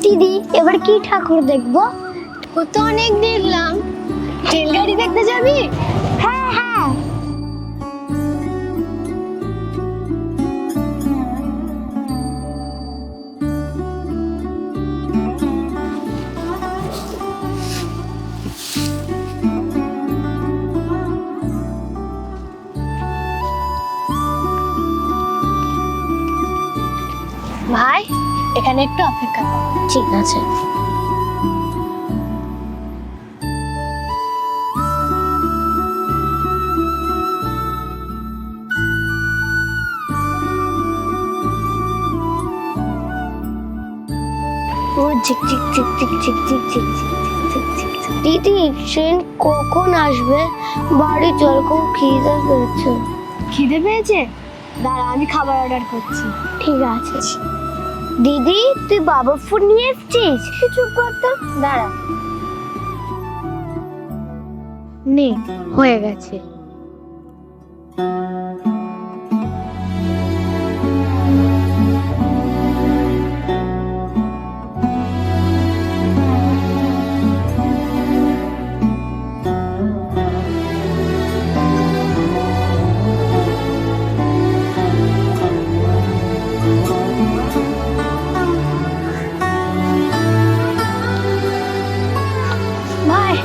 দিদি এবার কি ঠাকুর দেখবো? ও তো অনেক দেখলাম। রেলগাড়ি দেখতে যাবি? হ্যাঁ হ্যাঁ। ভাই এখানে একটু অপেক্ষা কর। ঠিক আছে। ও ঝিক ঝিক ঝিক ঝিক ঝিক ঝিক ঝিক ঝিক ঝিক ঝিক। দিদি ট্রেন কখন আসবে? বাড়ি চল, খুব খিদে পেয়েছে। খিদে পেয়েছে? দাঁড়া আমি খাবার অর্ডার করছি। ঠিক আছে। দিদি তুই বাবার ফোন নিয়ে এসেছিস? চুপ কর তো। দাঁড়া, নে হয়ে গেছে। ভাই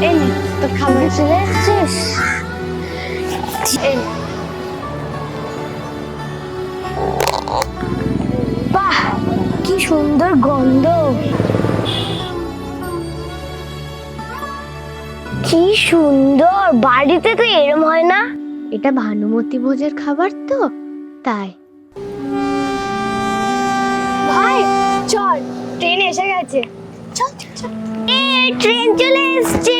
এই নে তোর খাবার। চলে এসেছিস? এই বাহ কি সুন্দর গন্ধ, কি সুন্দর। বাড়িতে তো এরম হয় না। এটা ভানুমতি ভোজের খাবার তো তাই। ভাই চল, ট্রেন এসে গেছে। চল চল চল। ট্রেন চলে এসছে।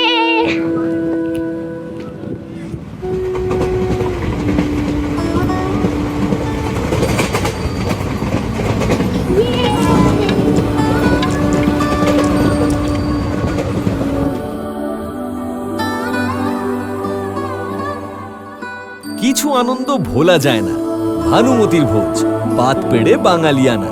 কিছু আনন্দ ভোলা যায় না। ভানুমতির ভোজ, বাত পেড়ে বাঙালিয়ানা।